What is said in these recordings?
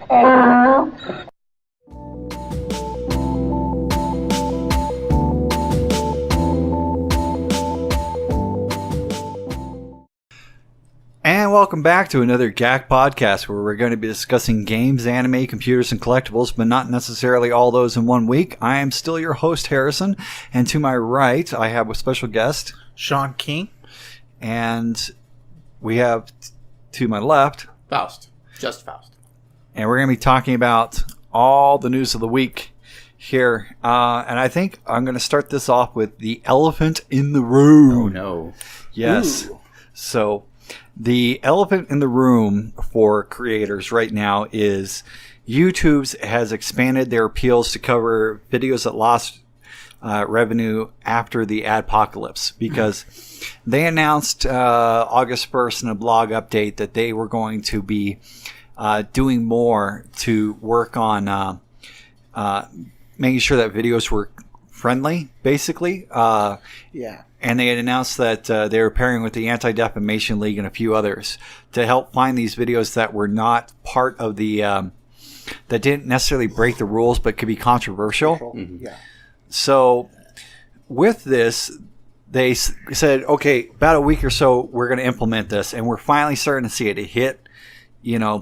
And welcome back to another GACC podcast where we're going to be discussing games, anime, computers, and collectibles, but not necessarily all those in one week. I am still your host, Harrison, and to my right, I have a special guest, Sean King. And we have to my left, Faust. Just Faust. And we're going to be talking about all the news of the week here. And I think I'm going to start this off with the elephant in the room. Oh, no. Yes. Ooh. So the elephant in the room for creators right now is YouTube has expanded their appeals to cover videos that lost revenue after the adpocalypse, because they announced August 1st in a blog update that they were going to be doing more to work on making sure that videos were friendly, basically. Yeah. And they had announced that they were pairing with the Anti-Defamation League and a few others to help find these videos that were not part of the that didn't necessarily break the rules but could be controversial. Mm-hmm. Yeah. So with this, they said, okay, about a week or so, we're going to implement this. And we're finally starting to see it. It hit,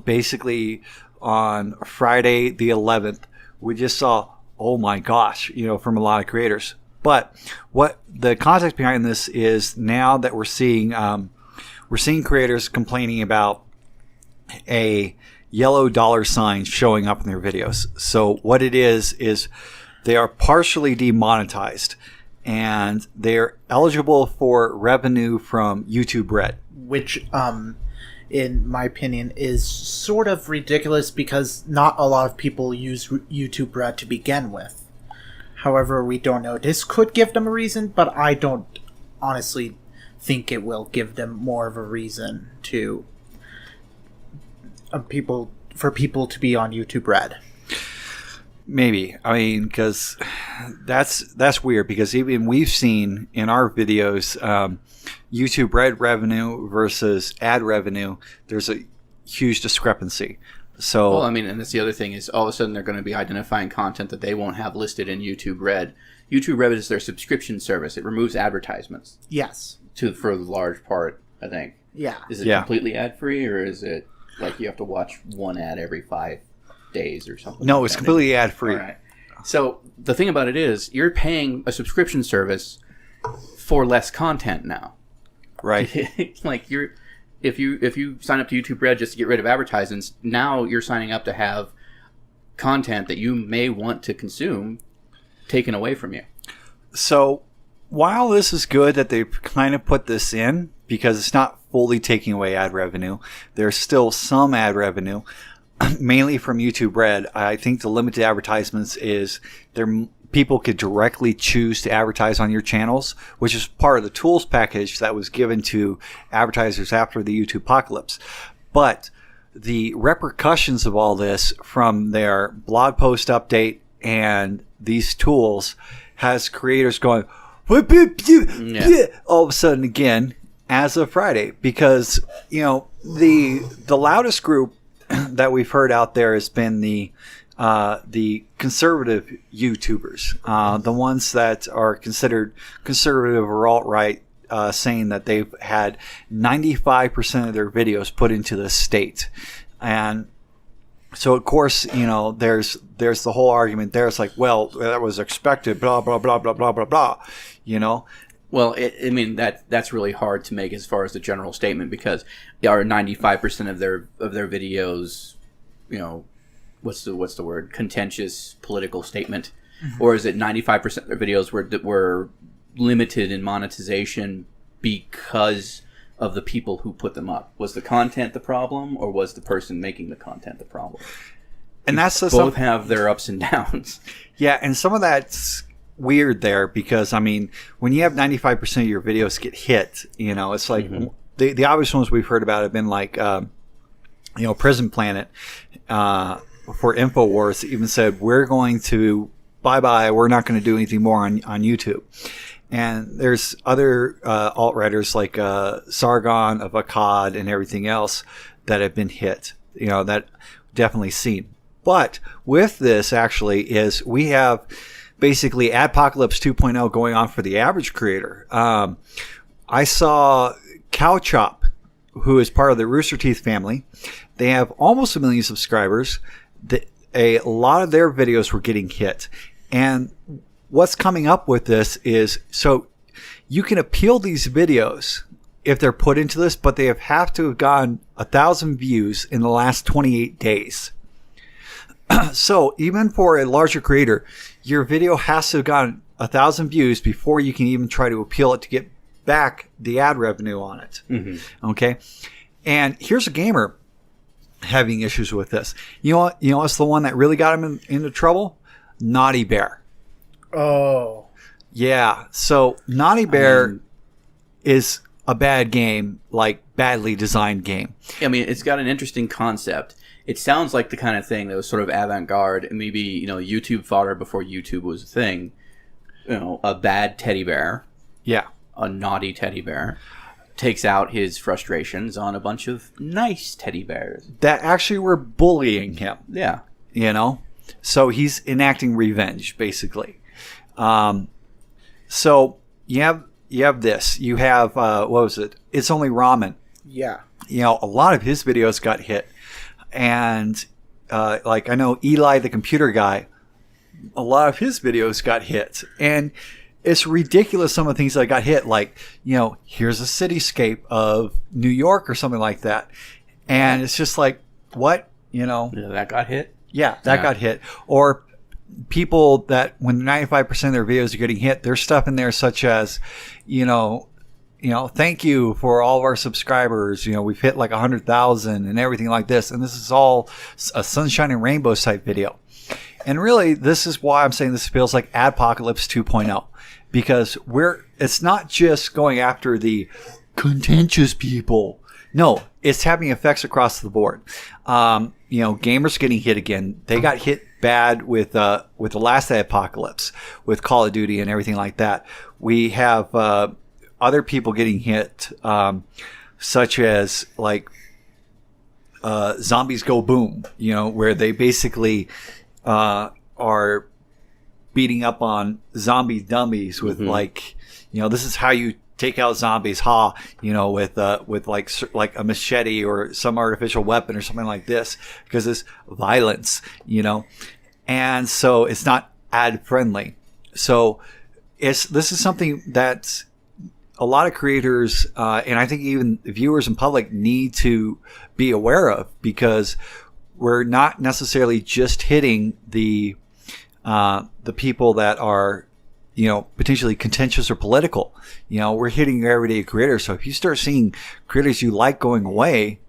basically on Friday the 11th. We just saw, oh my gosh, from a lot of creators. But what the context behind this is, now that we're seeing creators complaining about a yellow dollar sign showing up in their videos. So what it is they are partially demonetized, and they're eligible for revenue from YouTube Red. Which, in my opinion, is sort of ridiculous because not a lot of people use YouTube Red to begin with. However, we don't know. This could give them a reason, but I don't honestly think it will give them more of a reason to for people to be on YouTube Red. Maybe. I mean, because that's weird, because even we've seen in our videos YouTube Red revenue versus ad revenue, there's a huge discrepancy. So, well, I mean, and that's the other thing is all of a sudden they're going to be identifying content that they won't have listed in YouTube Red. YouTube Red is their subscription service. It removes advertisements. Yes. For the large part, I think. Yeah. Is it completely ad-free, or is it like you have to watch one ad every 5 days or something? No, it's completely ad-free. All right. So the thing about it is you're paying a subscription service for less content now. Right. Like if you sign up to YouTube Red just to get rid of advertisements, now you're signing up to have content that you may want to consume taken away from you. So while this is good that they've kind of put this in, because it's not fully taking away ad revenue, there's still some ad revenue, mainly from YouTube Red. I think the limited advertisements is people could directly choose to advertise on your channels, which is part of the tools package that was given to advertisers after the YouTube apocalypse. But the repercussions of all this from their blog post update and these tools has creators going, all of a sudden again, as of Friday, because, the loudest group that we've heard out there has been the conservative YouTubers, the ones that are considered conservative or alt-right, saying that they've had 95% of their videos put into the state. And so, of course, there's the whole argument there. It's like, well, that was expected, blah, blah, blah, blah, blah, blah, blah, Well, I mean, that's really hard to make as far as the general statement, because are 95% of their videos, what's the word? Contentious political statement, or is it 95% of their videos were limited in monetization because of the people who put them up? Was the content the problem, or was the person making the content the problem? And that's both have their ups and downs. Yeah, and some of that's weird there, because I mean, when you have 95% of your videos get hit, it's like the obvious ones we've heard about have been like Prison Planet for InfoWars even said, we're going to bye-bye, we're not going to do anything more on YouTube. And there's other alt-writers like Sargon of Akkad and everything else that have been hit, that definitely seen. But with this actually is we have basically adpocalypse 2.0 going on for the average creator. I saw Cow Chop, who is part of the Rooster Teeth family. They have almost 1 million subscribers. A lot of their videos were getting hit. And what's coming up with this is, so you can appeal these videos if they're put into this, but they have to have gotten 1,000 views in the last 28 days. So even for a larger creator, your video has to have gotten 1,000 views before you can even try to appeal it to get back the ad revenue on it. Mm-hmm. Okay. And here's a gamer having issues with this. You know what's the one that really got him into trouble? Naughty Bear. Oh. Yeah. So Naughty Bear is a bad game, like badly designed game. I mean, it's got an interesting concept. It sounds like the kind of thing that was sort of avant-garde, maybe, YouTube fodder before YouTube was a thing. A bad teddy bear. Yeah. A naughty teddy bear takes out his frustrations on a bunch of nice teddy bears that actually were bullying him. Yeah. So he's enacting revenge, basically. So you have this. You have, what was it? It's Only Ramen. Yeah. A lot of his videos got hit. And like I know Eli, the computer guy, a lot of his videos got hit. And it's ridiculous some of the things that got hit. Like, here's a cityscape of New York or something like that. And it's just like, what? Yeah, that got hit? Yeah, that got hit. Or people that when 95% of their videos are getting hit, there's stuff in there such as, thank you for all of our subscribers. We've hit like 100,000 and everything like this. And this is all a sunshine and rainbows type video. And really, this is why I'm saying this feels like adpocalypse 2.0, because it's not just going after the contentious people. No, it's having effects across the board. Gamers getting hit again. They got hit bad with the last apocalypse with Call of Duty and everything like that. We have other people getting hit, such as like Zombies Go Boom, where they basically are beating up on zombie dummies with like, this is how you take out zombies, with like a machete or some artificial weapon or something like this, because it's violence, and so it's not ad friendly. So this is something that a lot of creators, and I think even viewers and public need to be aware of, because we're not necessarily just hitting the people that are, potentially contentious or political. We're hitting your everyday creators. So if you start seeing creators you like going away,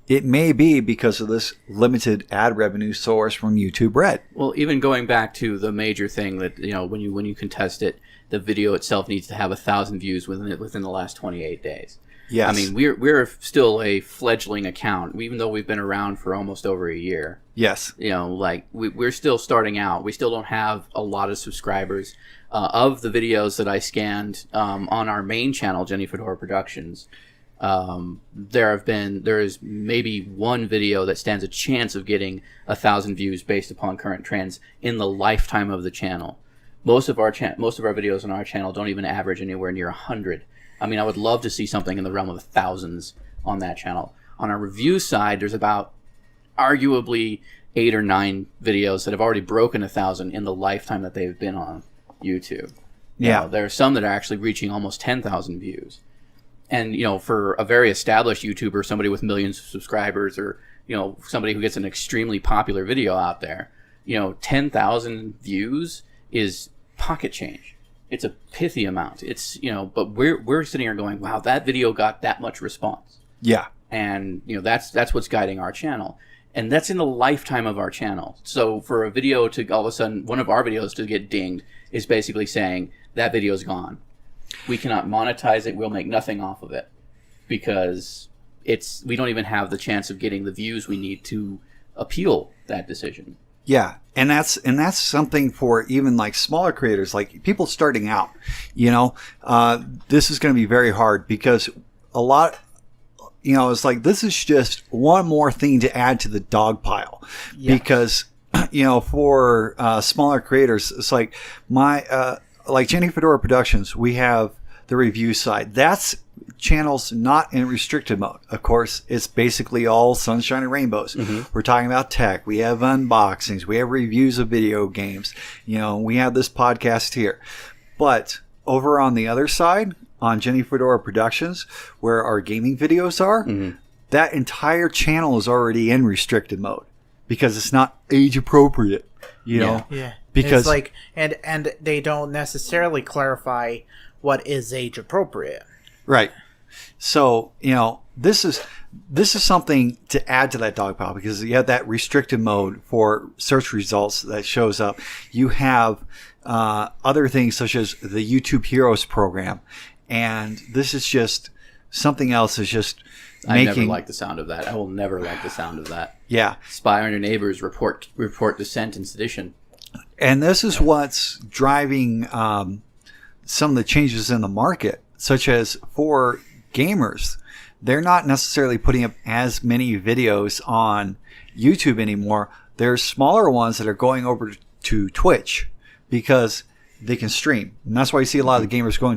it may be because of this limited ad revenue source from YouTube Red. Well, even going back to the major thing that, when you contest it, the video itself needs to have 1,000 views within the last 28 days. Yes. I mean, we're still a fledgling account, even though we've been around for almost over a year. Yes. We're still starting out. We still don't have a lot of subscribers. Of the videos that I scanned on our main channel, Jenny Fedora Productions, there is maybe one video that stands a chance of getting 1,000 views based upon current trends in the lifetime of the channel. Most of our videos on our channel don't even average anywhere near 100. I mean, I would love to see something in the realm of thousands on that channel. On our review side, there's about arguably 8 or 9 videos that have already broken 1,000 in the lifetime that they've been on YouTube. Yeah. There are some that are actually reaching almost 10,000 views. And, for a very established YouTuber, somebody with millions of subscribers, or, somebody who gets an extremely popular video out there, 10,000 views is pocket change. It's a pithy amount. It's, but we're sitting here going, wow, that video got that much response. Yeah. And, that's what's guiding our channel. And that's in the lifetime of our channel. So for a video to all of a sudden, one of our videos to get dinged is basically saying that video's gone. We cannot monetize it. We'll make nothing off of it because we don't even have the chance of getting the views we need to appeal that decision. Yeah. And that's something for even like smaller creators, like people starting out, this is going to be very hard because a lot, it's like, this is just one more thing to add to the dog pile. Yes. Because for smaller creators, it's like like Jenny Fedora Productions, we have the review side. That's channels not in restricted mode. Of course, it's basically all sunshine and rainbows. We're talking about tech. We have unboxings. We have reviews of video games. We have this podcast here. But over on the other side, on Jenny Fedora Productions, where our gaming videos are, that entire channel is already in restricted mode because it's not age appropriate. Yeah. Because it's like, and they don't necessarily clarify what is age appropriate. Right. So, this is something to add to that dog pile because you have that restricted mode for search results that shows up. You have other things such as the YouTube Heroes program. And this is just something else is just I never like the sound of that. I will never like the sound of that. Yeah. Spy on your neighbors, report dissent and sedition. And this is what's driving some of the changes in the market, such as for gamers. They're not necessarily putting up as many videos on YouTube anymore. There's smaller ones that are going over to Twitch because they can stream. And that's why you see a lot of the gamers going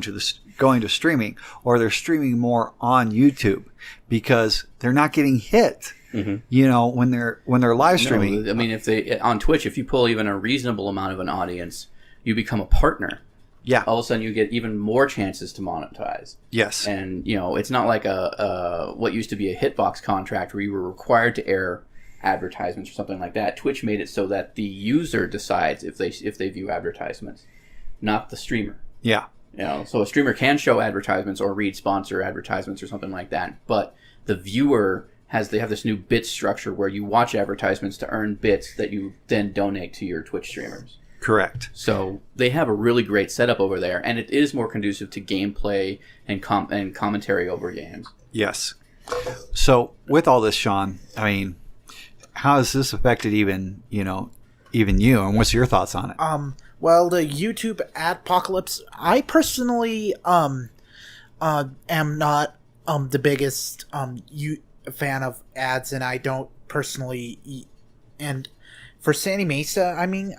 to streaming, or they're streaming more on YouTube because they're not getting hit. When they're live streaming. No, I mean, if they on Twitch, if you pull even a reasonable amount of an audience, you become a partner. Yeah. All of a sudden, you get even more chances to monetize. Yes. And it's not like a what used to be a hitbox contract where you were required to air advertisements or something like that. Twitch made it so that the user decides if they view advertisements, not the streamer. Yeah. So a streamer can show advertisements or read sponsor advertisements or something like that, but the viewer they have this new bit structure where you watch advertisements to earn bits that you then donate to your Twitch streamers. Correct. So they have a really great setup over there, and it is more conducive to gameplay and commentary over games. Yes. So with all this, Sean, I mean, how has this affected even you, and what's your thoughts on it? Well, the YouTube adpocalypse, I personally am not the biggest fan of ads, and I don't personally and for Sandy Mesa, I mean,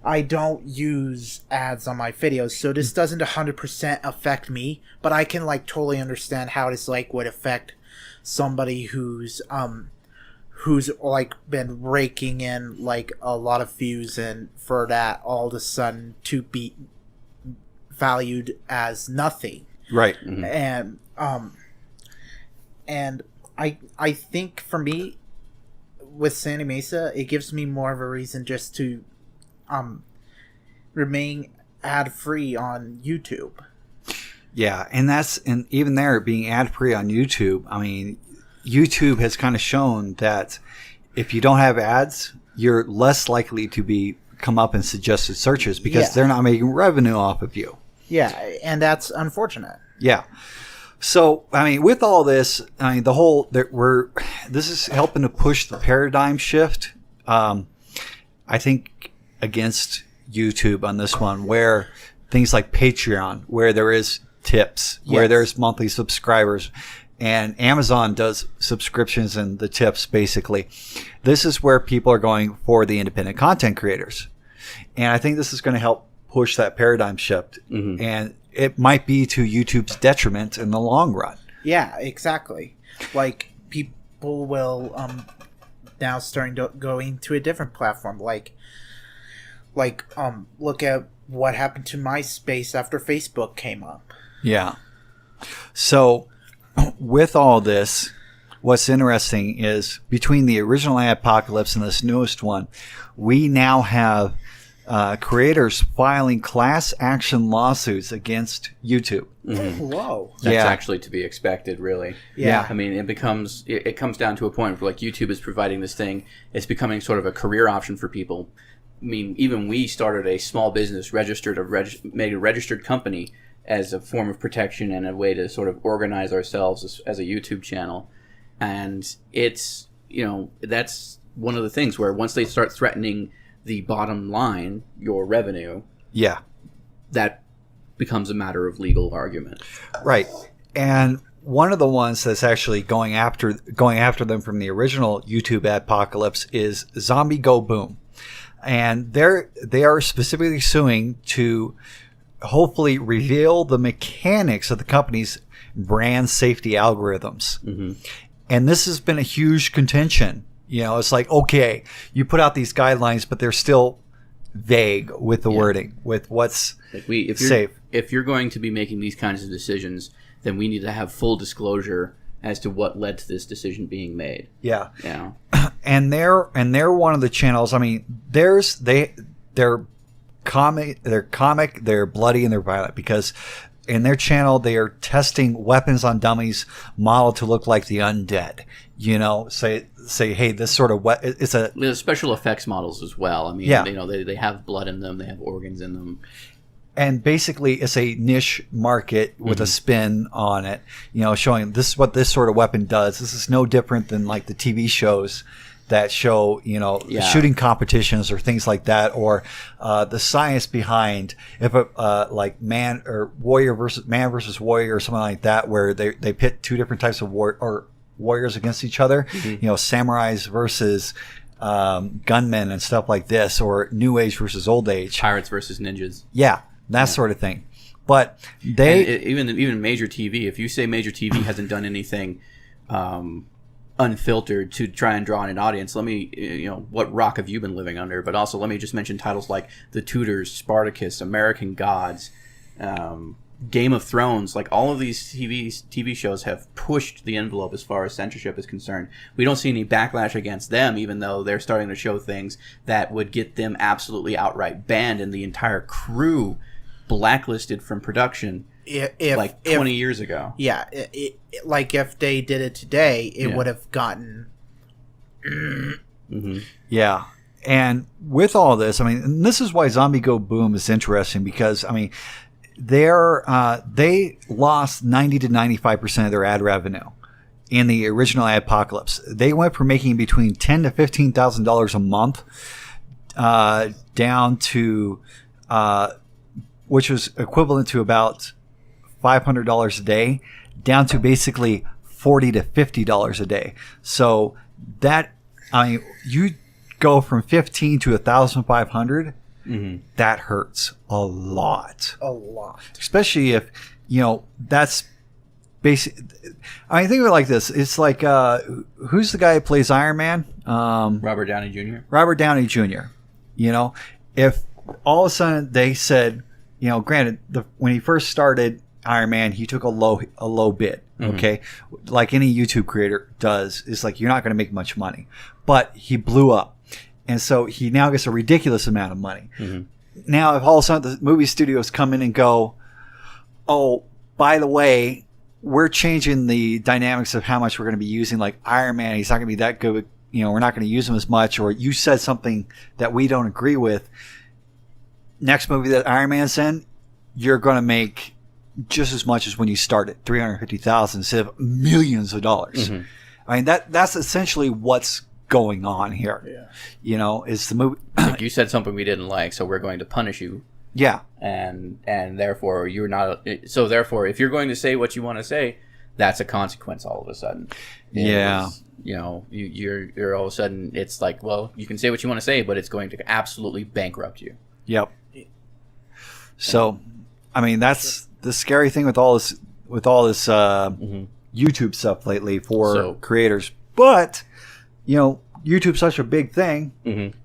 I don't use ads on my videos, so this doesn't 100% affect me, but I can totally understand how this would affect somebody who's been raking in a lot of views, and for that all of a sudden to be valued as nothing. Right. And I think for me with Sandy Mesa, it gives me more of a reason just to remain ad free on YouTube. Yeah, and even there being ad free on YouTube, I mean, YouTube has kind of shown that if you don't have ads, you're less likely to come up in suggested searches because they're not making revenue off of you. Yeah, and that's unfortunate. Yeah. So, I mean, with all this, I mean, this is helping to push the paradigm shift. I think against YouTube on this one, where things like Patreon, where there is tips, where there's monthly subscribers, and Amazon does subscriptions and the tips basically. This is where people are going for the independent content creators. And I think this is going to help push that paradigm shift. And it might be to YouTube's detriment in the long run. Yeah, exactly. People will now starting to going to a different platform. Look at what happened to MySpace after Facebook came up. Yeah. So with all this, what's interesting is between the original Adpocalypse and this newest one, we now have creators filing class action lawsuits against YouTube. Whoa. That's actually to be expected, really. Yeah. I mean, it comes down to a point where YouTube is providing this thing. It's becoming sort of a career option for people. I mean, even we started a small business, made a registered company as a form of protection and a way to sort of organize ourselves as a YouTube channel. And it's, that's one of the things where once they start threatening the bottom line, your revenue, that becomes a matter of legal argument. Right. And one of the ones that's actually going after them from the original YouTube Adpocalypse is Zombie Go Boom. and they are specifically suing to hopefully reveal the mechanics of the company's brand safety algorithms. And this has been a huge contention. It's like, okay, you put out these guidelines, but they're still vague with the wording, with what's safe. If you're going to be making these kinds of decisions, then we need to have full disclosure as to what led to this decision being made. Yeah. Yeah. And they're one of the channels. I mean, they're comic, they're bloody, and they're violent, because in their channel they are testing weapons on dummies modeled to look like the undead. Say, hey, this sort of There's special effects models as well. I mean, they have blood in them, they have organs in them. And basically, it's a niche market with a spin on it, showing this is what this sort of weapon does. This is no different than like the TV shows that show, shooting competitions or things like that, or the science behind if like man versus warrior or something like that, where they pit two different types of warriors against each other, samurais versus gunmen and stuff like this, or new age versus old age, pirates versus ninjas. Yeah. That sort of thing. But even major TV, if you say major TV hasn't done anything unfiltered to try and draw in an audience, let me, what rock have you been living under? But also let me just mention titles like The Tudors, Spartacus, American Gods, Game of Thrones. Like, all of these TV shows have pushed the envelope as far as censorship is concerned. We don't see any backlash against them, even though they're starting to show things that would get them absolutely outright banned and the entire crew blacklisted from production, like 20 years ago. Yeah, like if they did it today, it would have gotten. Yeah, and with all this, I mean, and this is why Zombie Go Boom is interesting, because I mean, they lost 90 to 95% of their ad revenue in the original Adpocalypse. They went from making between $10,000 to $15,000 a month down to which was equivalent to about $500 a day, down to basically $40 to $50 a day. So that, I mean, you go from 15 to 1,500. That hurts a lot. Especially if, that's basic. I mean, think of it like this. It's like, who's the guy who plays Iron Man? Robert Downey Jr. Robert Downey Jr. If all of a sudden they said, granted, when he first started Iron Man, he took a low bid. Okay. Like any YouTube creator does, it's like, you're not going to make much money, but he blew up. And so he now gets a ridiculous amount of money. Now, if all of a sudden the movie studios come in and go, oh, by the way, we're changing the dynamics of how much we're going to be using, like Iron Man, he's not going to be that good. We're not going to use him as much, or you said something that we don't agree with. Next movie that Iron Man's in, you're going to make just as much as when you started, $350,000 instead of millions of dollars. I mean, that's essentially what's going on here. Is the movie like, you said something we didn't like, so we're going to punish you. And therefore you're not. So therefore, if you're going to say what you want to say, that's a consequence all of a sudden. You're all of a sudden, it's like, well, you can say what you want to say, but it's going to absolutely bankrupt you. So, I mean, that's the scary thing with all this YouTube stuff lately for creators. But, YouTube's such a big thing.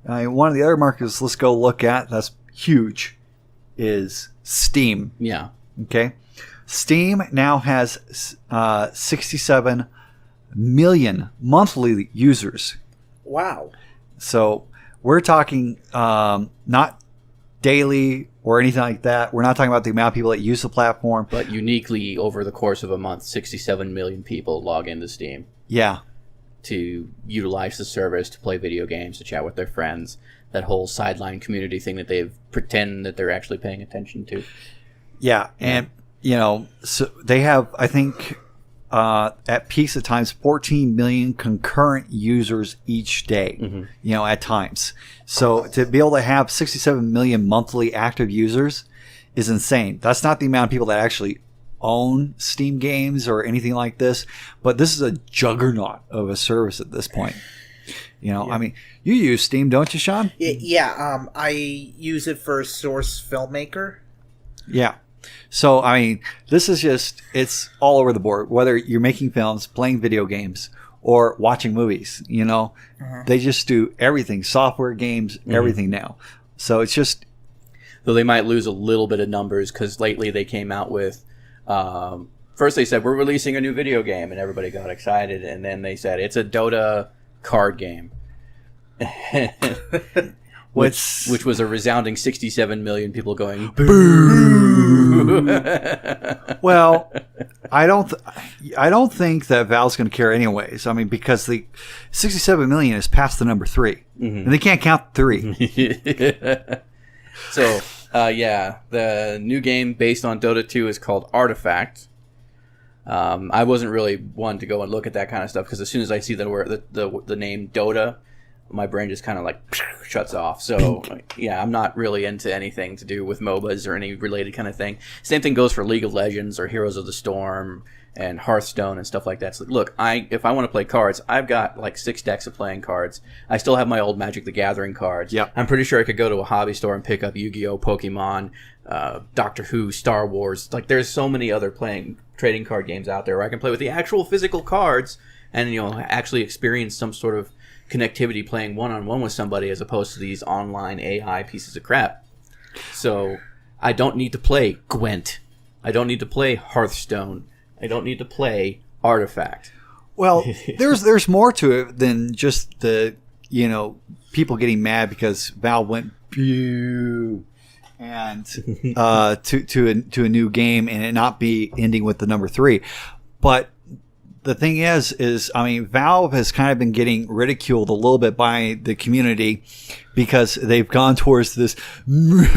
One of the other markets let's go look at that's huge is Steam. Okay. Steam now has 67 million monthly users. Wow. So we're talking not daily or anything like that. We're not talking about the amount of people that use the platform. But uniquely, over the course of a month, 67 million people log into Steam. To utilize the service, to play video games, to chat with their friends. That whole sideline community thing that they pretend that they're actually paying attention to. And, so they have, I think, at peaks at times, 14 million concurrent users each day, at times. So to be able to have 67 million monthly active users is insane. That's not the amount of people that actually own Steam games or anything like this, but this is a juggernaut of a service at this point. I mean, you use Steam, don't you, Sean? I use it for Source Filmmaker. Yeah. So, I mean, this is just, it's all over the board. Whether you're making films, playing video games, or watching movies, they just do everything. Software, games, everything now. So it's just... Though they might lose a little bit of numbers because lately they came out with... first they said, we're releasing a new video game, and everybody got excited. And then they said, it's a Dota card game. Which was a resounding 67 million people going, boo! Well, I don't think that Valve's going to care anyways. I mean, because the 67 million is past the number 3. And they can't count 3. So, the new game based on Dota 2 is called Artifact. I wasn't really one to go and look at that kind of stuff because as soon as I see the name Dota, my brain just kind of like shuts off. So yeah, I'm not really into anything to do with MOBAs or any related kind of thing. Same thing goes for League of Legends or Heroes of the Storm and Hearthstone and stuff like that. So look, if I want to play cards, I've got like 6 decks of playing cards. I still have my old Magic the Gathering cards. Yep. I'm pretty sure I could go to a hobby store and pick up Yu-Gi-Oh, Pokemon, Doctor Who, Star Wars. Like there's so many other trading card games out there where I can play with the actual physical cards and actually experience some sort of connectivity playing one-on-one with somebody as opposed to these online AI pieces of crap. So I don't need to play Gwent. I don't need to play Hearthstone. I don't need to play Artifact. Well, there's more to it than just the people getting mad because Valve went pew and to a new game and it not be ending with the number 3. But the thing is I mean, Valve has kind of been getting ridiculed a little bit by the community because they've gone towards this, we're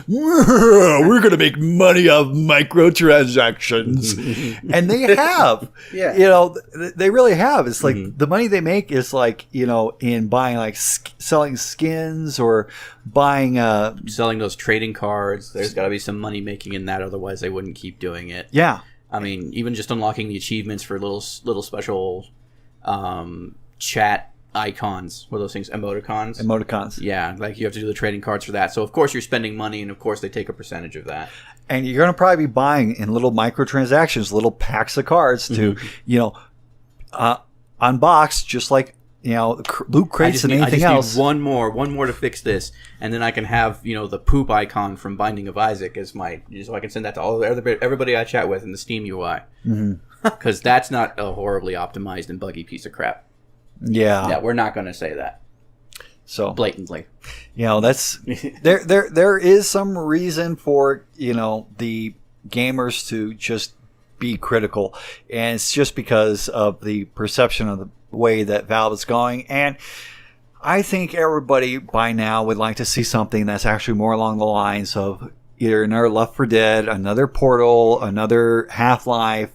going to make money off microtransactions. And they have. Yeah. They really have. It's like the money they make is like, in buying like selling skins or buying selling those trading cards. There's got to be some money making in that, otherwise they wouldn't keep doing it. Yeah. I mean, even just unlocking the achievements for little special chat icons. What are those things? Emoticons? Emoticons. Yeah, like you have to do the trading cards for that. So, of course, you're spending money, and of course, they take a percentage of that. And you're going to probably be buying in little microtransactions, little packs of cards to, unbox, just like, loot crates and anything else. I just need one more to fix this, and then I can have the poop icon from Binding of Isaac as so I can send that to everybody I chat with in the Steam UI, because that's not a horribly optimized and buggy piece of crap. Yeah, we're not going to say that. So blatantly, that's there is some reason for the gamers to just be critical, and it's just because of the perception of the way that Valve is going. And I think everybody by now would like to see something that's actually more along the lines of either another Left 4 Dead, another Portal, another Half-Life,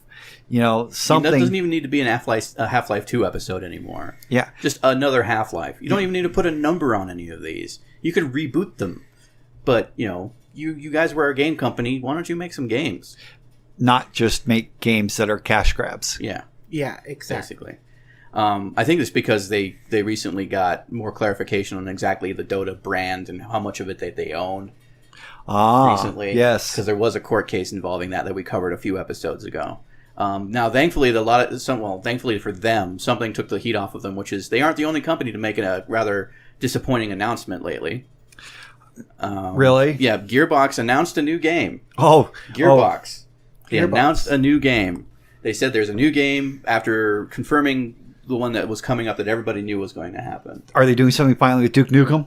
something. That doesn't even need to be an Half-Life 2 episode anymore. Yeah. Just another Half-Life. You don't even need to put a number on any of these. You could reboot them. But, you guys were a game company. Why don't you make some games? Not just make games that are cash grabs. Yeah. Yeah, exactly. Basically. I think it's because they recently got more clarification on exactly the Dota brand and how much of it they own recently. Yes. Because there was a court case involving that we covered a few episodes ago. Now, thankfully, thankfully for them, something took the heat off of them, which is they aren't the only company to make a rather disappointing announcement lately. Really? Yeah, Gearbox announced a new game. Gearbox. They announced a new game. They said there's a new game after confirming the one that was coming up that everybody knew was going to happen. Are they doing something finally with Duke Nukem?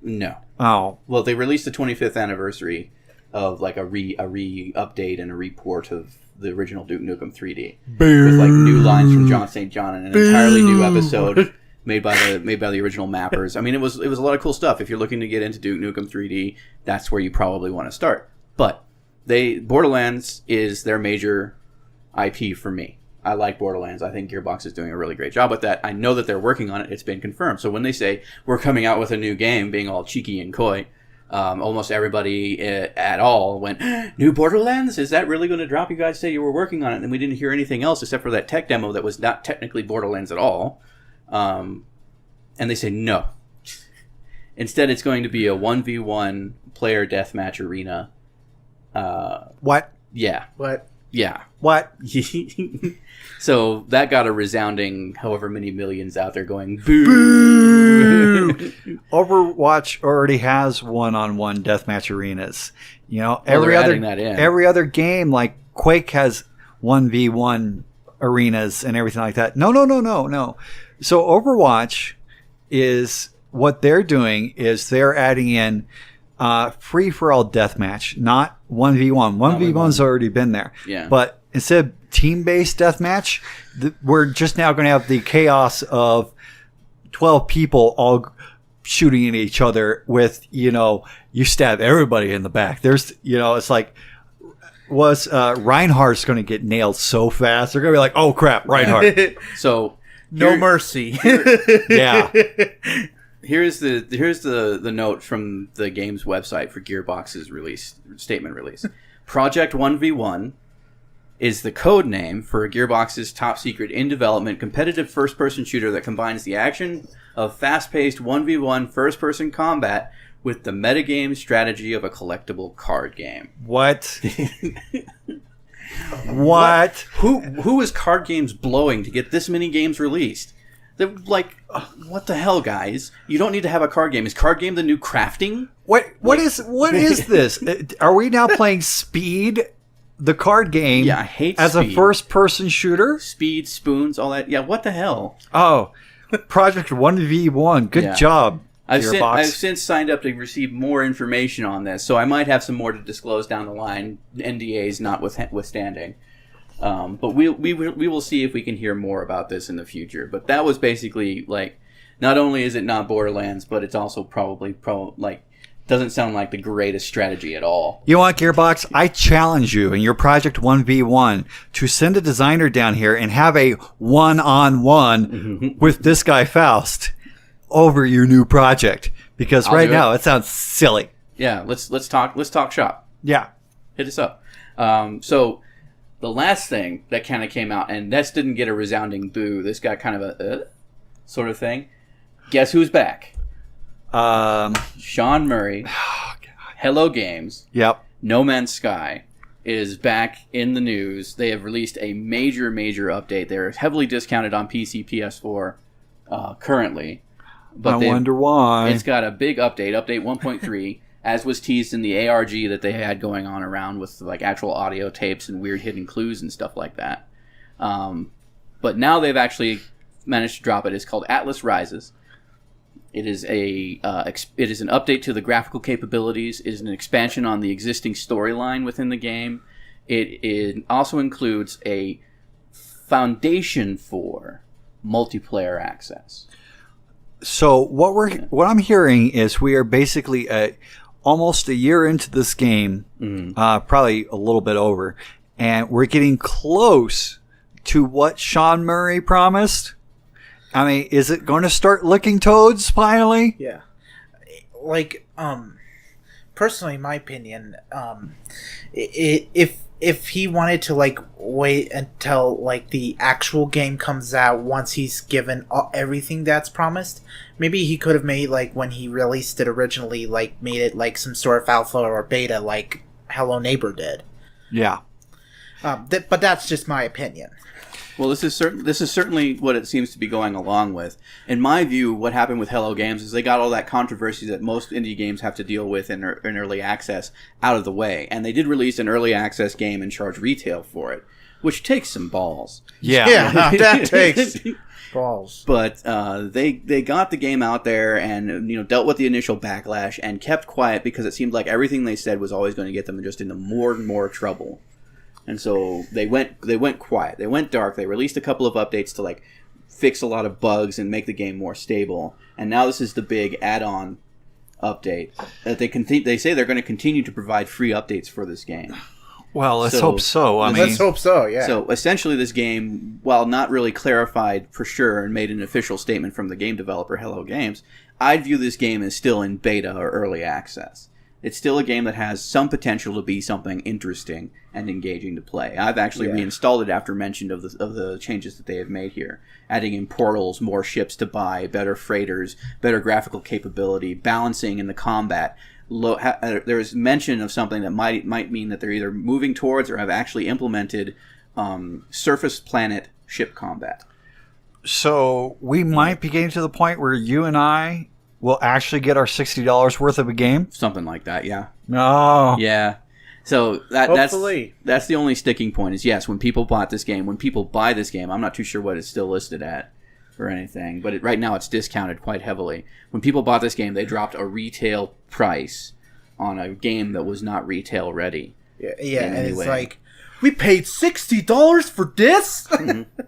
No. Oh. Well, they released the 25th anniversary of like a update and a report of the original Duke Nukem 3D. Boo. With like new lines from John St. John and an entirely new episode made by the original mappers. I mean, it was a lot of cool stuff. If you're looking to get into Duke Nukem 3D, that's where you probably want to start. But Borderlands is their major IP for me. I like Borderlands. I think Gearbox is doing a really great job with that. I know that they're working on it. It's been confirmed. So when they say we're coming out with a new game, being all cheeky and coy, almost everybody at all went, new Borderlands? Is that really going to drop? You guys say you were working on it, and we didn't hear anything else except for that tech demo that was not technically Borderlands at all. And they say no. Instead, it's going to be a 1v1 player deathmatch arena. What? Yeah. What? Yeah. What? So that got a resounding however many millions out there going, boo! Overwatch already has one-on-one deathmatch arenas. You know, they're adding that in. every other game, like Quake, has 1v1 arenas and everything like that. No. So Overwatch is what they're doing is they're adding in free-for-all deathmatch, not 1v1. 1v1's already been there. Yeah. But instead of team-based deathmatch, we're just now going to have the chaos of 12 people all shooting at each other with, you know, you stab everybody in the back. There's, you know, it's like, Reinhardt's going to get nailed so fast. They're going to be like, oh, crap, Reinhardt. So No mercy. Yeah. Here's the note from the game's website for Gearbox's statement release. Project 1v1 is the code name for Gearbox's top secret in development competitive first person shooter that combines the action of fast paced 1v1 first person combat with the metagame strategy of a collectible card game. What? What? Who is card games blowing to get this many games released? They're like, what the hell, guys? You don't need to have a card game. Is card game the new crafting? What is this? Are we now playing Speed, the card game? Yeah, I hate as Speed. a first-person shooter. Speed, spoons, all that. Yeah, what the hell? Oh, Project 1v1. Good Yeah. job, I've Gearbox. since signed up to receive more information on this, so I might have some more to disclose down the line. NDAs notwithstanding. But we will see if we can hear more about this in the future. But that was basically like, not only is it not Borderlands, but it's also probably doesn't sound like the greatest strategy at all. You know what, Gearbox? I challenge you in your Project 1v1 to send a designer down here and have a one-on-one with this guy Faust over your new project, because I'll right do it. now it sounds silly. Yeah, let's talk shop. Yeah. Hit us up. So the last thing that kind of came out, and this didn't get a resounding boo. This got kind of a sort of thing. Guess who's back? Sean Murray. Hello Games. Yep. No Man's Sky is back in the news. They have released a major update. They're heavily discounted on PC, PS4 currently. But I wonder why. It's got a big update 1.3, as was teased in the ARG that they had going on around with like actual audio tapes and weird hidden clues and stuff like that. But now they've actually managed to drop it. It's called Atlas Rises. It is an update to the graphical capabilities. It is an expansion on the existing storyline within the game. It also includes a foundation for multiplayer access. So what I'm hearing is we are basically almost a year into this game, probably a little bit over, and we're getting close to what Sean Murray promised. I mean, is it going to start licking toads finally? Yeah. Like, personally, in my opinion, if he wanted to, like, wait until, like, the actual game comes out once he's given everything that's promised, maybe he could have made, like, when he released it originally, like, made it, like, some sort of alpha or beta, like Hello Neighbor did. Yeah. But that's just my opinion. Well, this is certainly what it seems to be going along with. In my view, what happened with Hello Games is they got all that controversy that most indie games have to deal with in early access out of the way. And they did release an early access game and charge retail for it, which takes some balls. Yeah. That takes balls. But they got the game out there and dealt with the initial backlash and kept quiet because it seemed like everything they said was always going to get them just into more and more trouble. And so they went quiet. They went dark. They released a couple of updates to like fix a lot of bugs and make the game more stable. And now this is the big add-on update that they say they're going to continue to provide free updates for this game. Well, let's hope so. Let's hope so, yeah. So essentially this game, while not really clarified for sure and made an official statement from the game developer Hello Games, I'd view this game as still in beta or early access. It's still a game that has some potential to be something interesting and engaging to play. I've actually reinstalled it after mention of the changes that they have made here, adding in portals, more ships to buy, better freighters, better graphical capability, balancing in the combat. There's mention of something that might mean that they're either moving towards or have actually implemented surface planet ship combat. So we might be getting to the point where you and I will actually get our $60 worth of a game. Something like that, yeah. No. Yeah. So that's the only sticking point is, yes, when people buy this game, I'm not too sure what it's still listed at or anything, but right now it's discounted quite heavily. When people bought this game, they dropped a retail price on a game that was not retail ready. Yeah, and it's like, we paid $60 for this?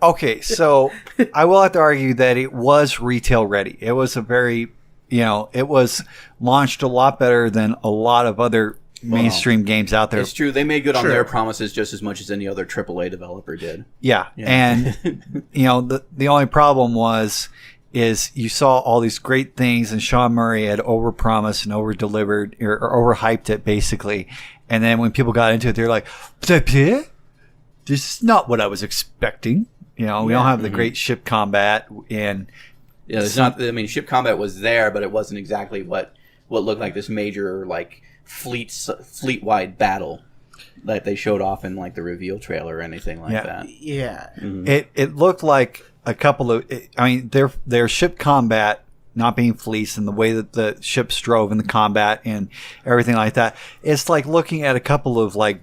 Okay, so I will have to argue that it was retail ready. It was a very, it was launched a lot better than a lot of other mainstream games out there. It's true. They made good on their promises just as much as any other AAA developer did. Yeah. And, the only problem is you saw all these great things and Sean Murray had overpromised and over-delivered or overhyped it basically. And then when people got into it, they're like, this is not what I was expecting. We don't have the great ship combat. And ship combat was there, but it wasn't exactly what looked like this major, like, fleet-wide battle that they showed off in, like, the reveal trailer or anything like that. Yeah. Mm-hmm. It looked like a couple of, their ship combat not being fleeced and the way that the ships drove in the combat and everything like that. It's like looking at a couple of like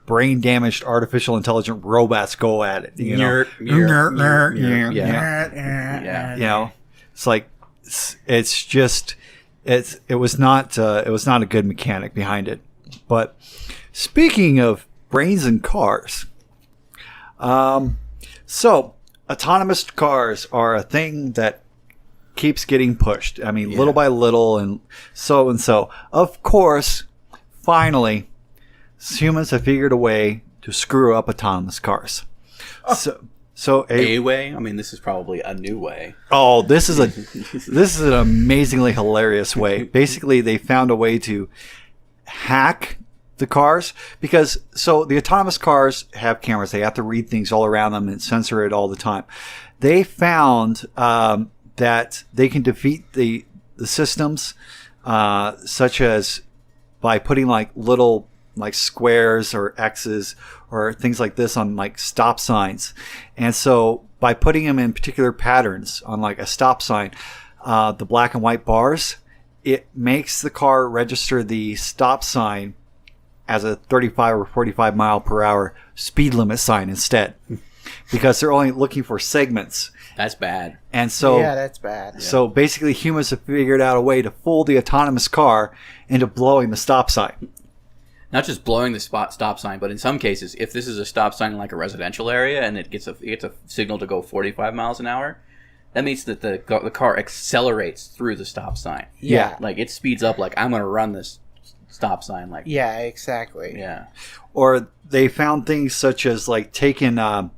brain damaged artificial intelligent robots go at it. Yeah. It's like it was not a good mechanic behind it. But speaking of brains and cars, so autonomous cars are a thing that keeps getting pushed. I mean, little by little and so. Of course, finally, humans have figured a way to screw up autonomous cars. So a way? I mean, this is probably a new way. Oh, this is an amazingly hilarious way. Basically, they found a way to hack the cars because the autonomous cars have cameras. They have to read things all around them and censor it all the time. They found that they can defeat the systems, such as by putting like little like squares or X's or things like this on like stop signs. And so by putting them in particular patterns on like a stop sign, the black and white bars, it makes the car register the stop sign as a 35 or 45 mile per hour speed limit sign instead, because they're only looking for segments. That's bad. And so, that's bad. So basically, humans have figured out a way to fool the autonomous car into blowing the stop sign. Not just blowing the stop sign, but in some cases, if this is a stop sign in like a residential area and it gets a signal to go 45 miles an hour, that means that the car accelerates through the stop sign. Yeah. Like it speeds up. Like I'm going to run this stop sign. Like yeah, exactly. Yeah. Or they found things such as like taking like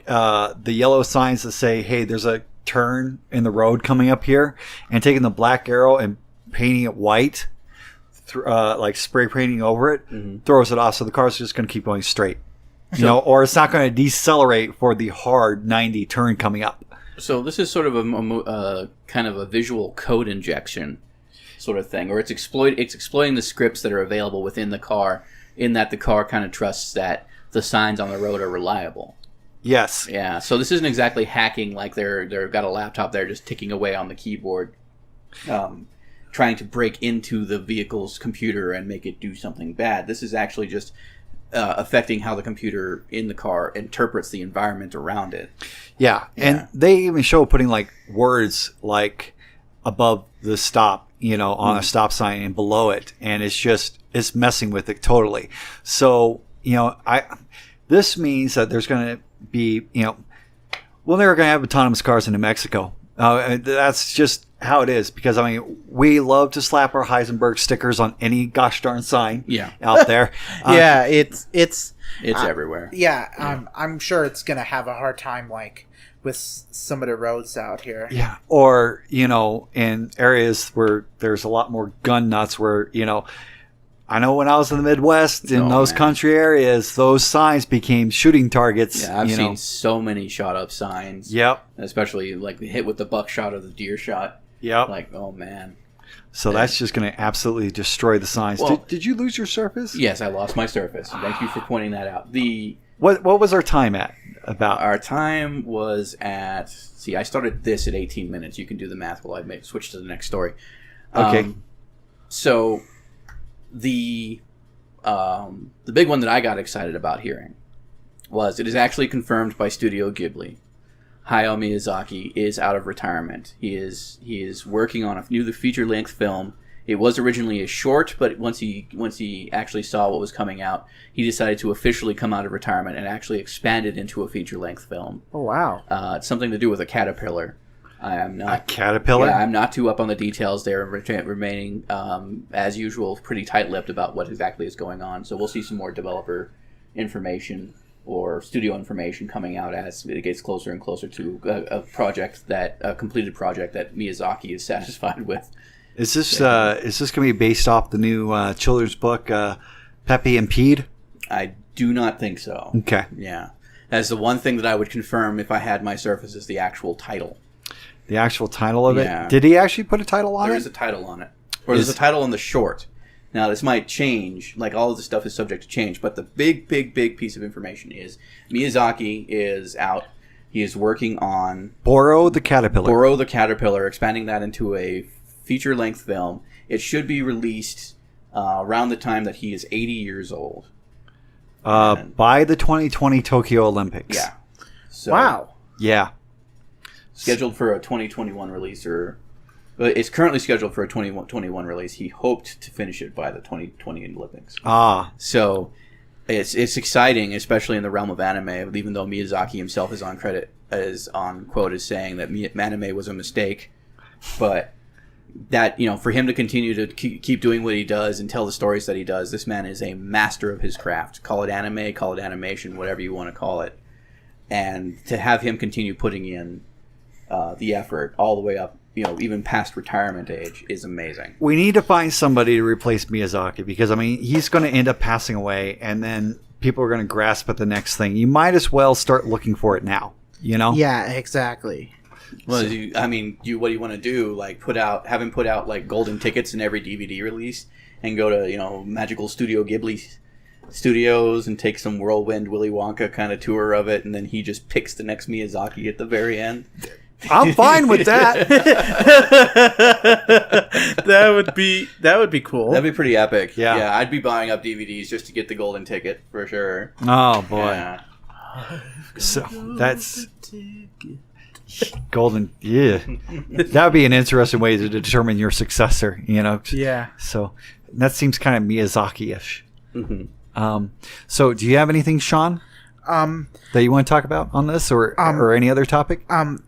the yellow signs that say, hey, there's a turn in the road coming up here, and taking the black arrow and painting it white, like spray painting over it, throws it off. So the car's just going to keep going straight, or it's not going to decelerate for the hard 90 turn coming up. So this is sort of a kind of a visual code injection sort of thing, or it's exploiting the scripts that are available within the car, in that the car kind of trusts that the signs on the road are reliable. Yes. Yeah. So this isn't exactly hacking, like they've got a laptop there just ticking away on the keyboard, trying to break into the vehicle's computer and make it do something bad. This is actually just affecting how the computer in the car interprets the environment around it. Yeah. And they even show putting like words like above the stop, on a stop sign and below it. And it's messing with it totally. So, this means that there's going to be, we're never going to have autonomous cars in New Mexico. That's just how it is, because we love to slap our Heisenberg stickers on any gosh darn sign out there. Yeah, it's everywhere. Yeah, I'm sure it's gonna have a hard time like with some of the roads out here. Yeah. Or, in areas where there's a lot more gun nuts where, I know when I was in the Midwest, in those country areas, those signs became shooting targets. Yeah, I've seen so many shot up signs. Yep. Especially like the hit with the buckshot or the deer shot. Yep. Like, oh man. So that's just going to absolutely destroy the signs. Well, did you lose your Surface? Yes, I lost my Surface. Thank you for pointing that out. What was our time at? About our time was at. See, I started this at 18 minutes. You can do the math while I switch to the next story. Okay. So the big one that I got excited about hearing was it is actually confirmed by Studio Ghibli. Hayao Myazaki is out of retirement. He is working on a new feature-length film. It was originally a short, but once he actually saw what was coming out, he decided to officially come out of retirement and actually expand it into a feature-length film. Oh wow! It's something to do with a caterpillar. I am not a caterpillar. Yeah, I'm not too up on the details there, remaining as usual pretty tight-lipped about what exactly is going on. So we'll see some more developer information or studio information coming out as it gets closer and closer to a completed project that Miyazaki is satisfied with. Is this going to be based off the new children's book, Pepe and Pete? I do not think so. Okay. Yeah. That's the one thing that I would confirm if I had my Surface is the actual title. The actual title of Yeah. it? Did he actually put a title on it? There is a title on it. Or there's a title on the short. Now, this might change. Like, all of this stuff is subject to change. But the big piece of information is Miyazaki is out. He is working on Boro the Caterpillar, expanding that into a feature-length film. It should be released around the time that he is 80 years old. By the 2020 Tokyo Olympics. Yeah. So, wow. Yeah. Scheduled for a 2021 release, it's currently scheduled for a 2021 release. He hoped to finish it by the 2020 Olympics. So it's exciting, especially in the realm of anime, even though Miyazaki himself is on quote as saying that anime was a mistake. But that, for him to continue to keep doing what he does and tell the stories that he does, this man is a master of his craft. Call it anime, call it animation, whatever you want to call it. And to have him continue putting in the effort all the way up, even past retirement age is amazing. We need to find somebody to replace Miyazaki because, he's going to end up passing away and then people are going to grasp at the next thing. You might as well start looking for it now, Yeah, exactly. Well, what do you want to do? Like have him put out like golden tickets in every DVD release and go to, Magical Studio Ghibli Studios and take some whirlwind Willy Wonka kind of tour of it, and then he just picks the next Miyazaki at the very end. I'm fine with that. That would be cool. That'd be pretty epic. Yeah. I'd be buying up DVDs just to get the golden ticket for sure. Oh boy. Yeah. So that's golden. Yeah, that would be an interesting way to determine your successor. Yeah. So that seems kind of Miyazaki-ish. Mm-hmm. So do you have anything, Sean? That you want to talk about on this or any other topic? On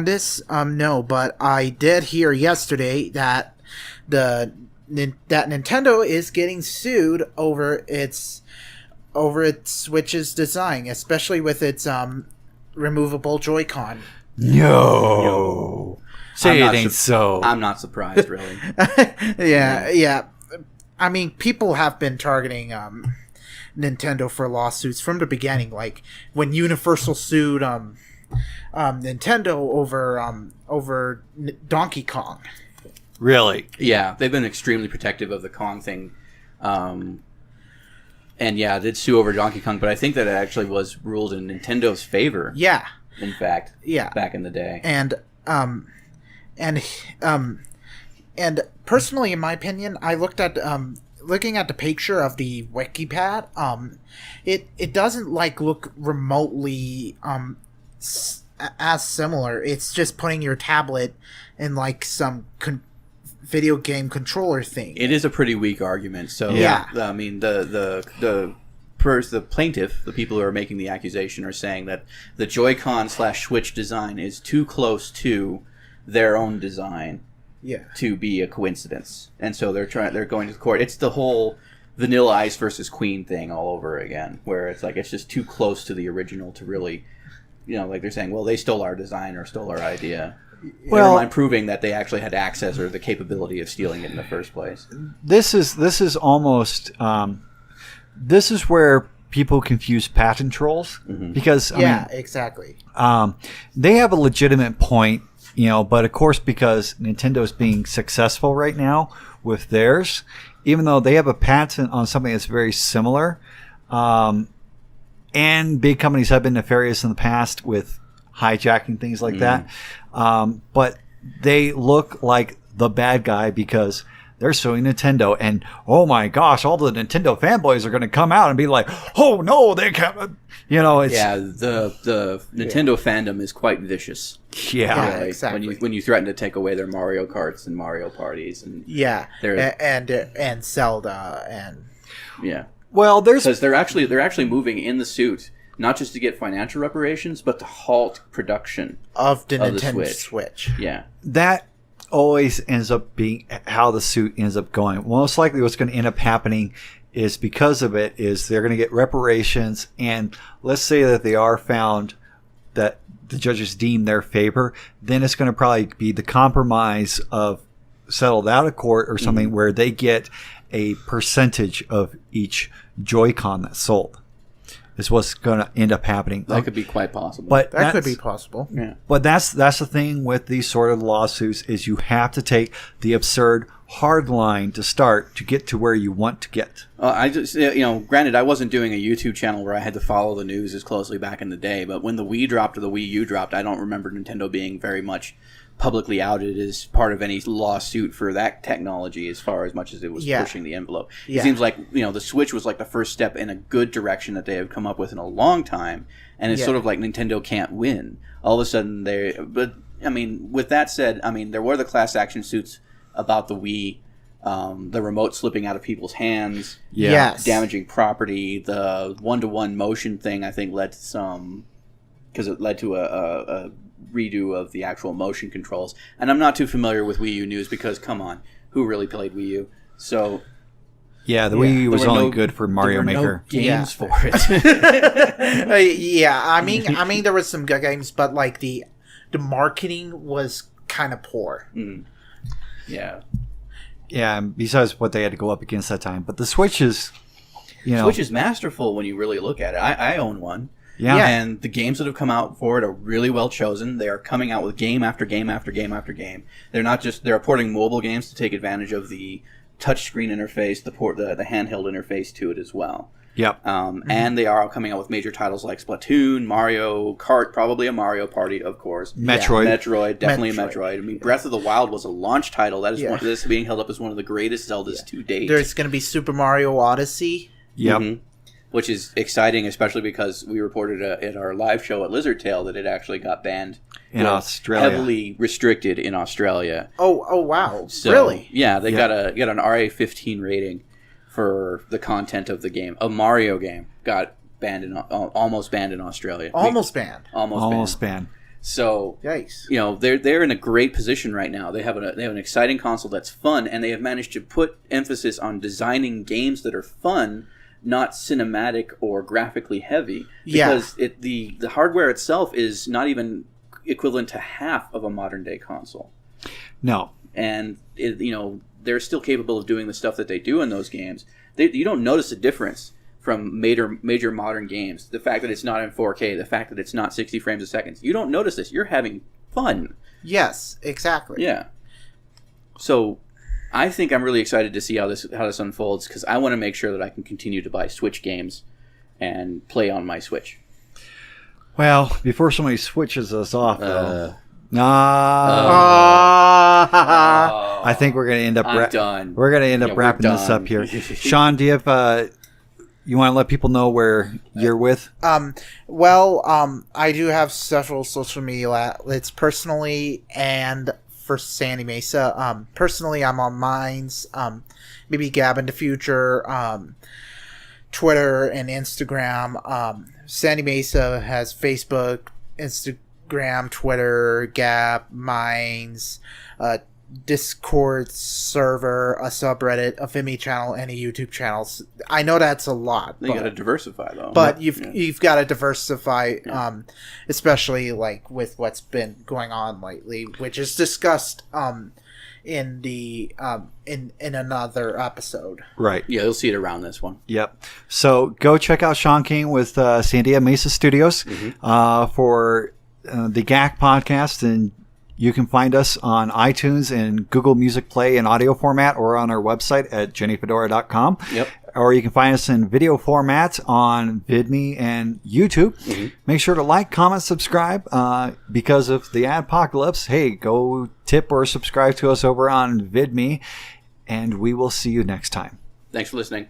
this, no, but I did hear yesterday that that Nintendo is getting sued over its Switch's design, especially with its removable Joy-Con. No. Say it ain't so. I'm not surprised, really. Yeah. People have been targeting Nintendo for lawsuits from the beginning, like when Universal sued Nintendo over Donkey Kong. Really? Yeah, they've been extremely protective of the Kong thing. And yeah, did sue over Donkey Kong, but I think that it actually was ruled in Nintendo's favor. Yeah. In fact. Yeah. Back in the day. And personally, in my opinion, I looked at looking at the picture of the WikiPad. It doesn't look remotely as similar. It's just putting your tablet in some video game controller thing. It is a pretty weak argument. So yeah. The plaintiff, the people who are making the accusation, are saying that the Joy-Con / Switch design is too close to their own design. Yeah. To be a coincidence, and so they're going to the court. It's the whole Vanilla Ice versus Queen thing all over again, where it's it's just too close to the original to really like they're saying, well, they stole our design or stole our idea. Well, Never mind proving that they actually had access or the capability of stealing it in the first place. This is almost this is where people confuse patent trolls because I mean, exactly. they have a legitimate point, but of course because Nintendo is being successful right now with theirs, even though they have a patent on something that's very similar, and big companies have been nefarious in the past with hijacking things like that, but they look like the bad guy because they're suing Nintendo, and oh my gosh, all the Nintendo fanboys are going to come out and be like, "Oh no, they can't!" It's the Nintendo fandom is quite vicious. Yeah, exactly. When you threaten to take away their Mario Karts and Mario parties, and and Zelda and Well, because they're actually moving in the suit. Not just to get financial reparations, but to halt production of the Nintendo Switch. Yeah. That always ends up being how the suit ends up going. Most likely what's going to end up happening is because of it is they're going to get reparations, and let's say that they are found that the judges deem their favor, then it's going to probably be the compromise of settled out of court or something where they get a percentage of each Joy-Con that's sold. Is what's going to end up happening. That could be quite possible. But that could be possible. Yeah. But that's the thing with these sort of lawsuits is you have to take the absurd hard line to start to get to where you want to get. I just, granted, I wasn't doing a YouTube channel where I had to follow the news as closely back in the day, but when the Wii dropped or the Wii U dropped, I don't remember Nintendo being very much publicly outed as part of any lawsuit for that technology as much as it was pushing the envelope. It seems like, the Switch was like the first step in a good direction that they have come up with in a long time, and it's sort of like Nintendo can't win. All of a sudden with that said, there were the class action suits about the Wii, the remote slipping out of people's hands, damaging property, the one-to-one motion thing I think led to some, because it led to a redo of the actual motion controls. And I'm not too familiar with Wii U news because, come on, who really played Wii U? So... Yeah, the Wii U was only good for Mario Maker. No games for it. I mean there was some good games, but like the marketing was kind of poor. Yeah. Yeah, besides what they had to go up against that time. But the Switch is, Switch is masterful when you really look at it. I own one. Yeah. And the games that have come out for it are really well chosen. They are coming out with game after game after game after game. They're porting mobile games to take advantage of the touchscreen interface, the handheld interface to it as well. Yep. And they are coming out with major titles like Splatoon, Mario Kart, probably a Mario Party, of course. Metroid. Definitely a Metroid. I mean, Breath of the Wild was a launch title. That is this being held up as one of the greatest Zeldas to date. There's going to be Super Mario Odyssey. Yep. Which is exciting, especially because we reported at our live show at Lizard Tail that it actually got banned in Australia, heavily restricted in Australia. Oh wow! So, really? Yeah, they got an RA-15 rating for the content of the game. A Mario game got banned almost banned in Australia. Almost banned. So, yikes! They're in a great position right now. They have an exciting console that's fun, and they have managed to put emphasis on designing games that are fun, not cinematic or graphically heavy, because the hardware itself is not even equivalent to half of a modern day console. No, and they're still capable of doing the stuff that they do in those games. You don't notice a difference from major modern games. The fact that it's not in 4K, the fact that it's not 60 frames a second, you don't notice this. You're having fun. Yes, exactly. Yeah. So I think I'm really excited to see how this unfolds, because I want to make sure that I can continue to buy Switch games and play on my Switch. Well, before somebody switches us off, though, I think we're going to end up. Done. We're going to end up wrapping this up here. Sean, do you have? You want to let people know where you're with? I do have several social media outlets personally and for Sandy Mesa. Personally, I'm on Minds, maybe Gab in the future, Twitter and Instagram. Sandy Mesa has Facebook, Instagram, Twitter, Gab, Minds, Discord server, a subreddit, a Vimeo channel, and a YouTube channel. I know that's a lot. You got to diversify, though. But you've got to diversify, especially like with what's been going on lately, which is discussed in the in another episode. Right. Yeah, you'll see it around this one. Yep. So go check out Sean King with Sandia Mesa Studios for the GACC podcast, and you can find us on iTunes and Google Music Play in audio format, or on our website at jennyfedora.com. Yep. Or you can find us in video format on VidMe and YouTube. Make sure to like, comment, subscribe. Because of the adpocalypse, hey, go tip or subscribe to us over on VidMe, and we will see you next time. Thanks for listening.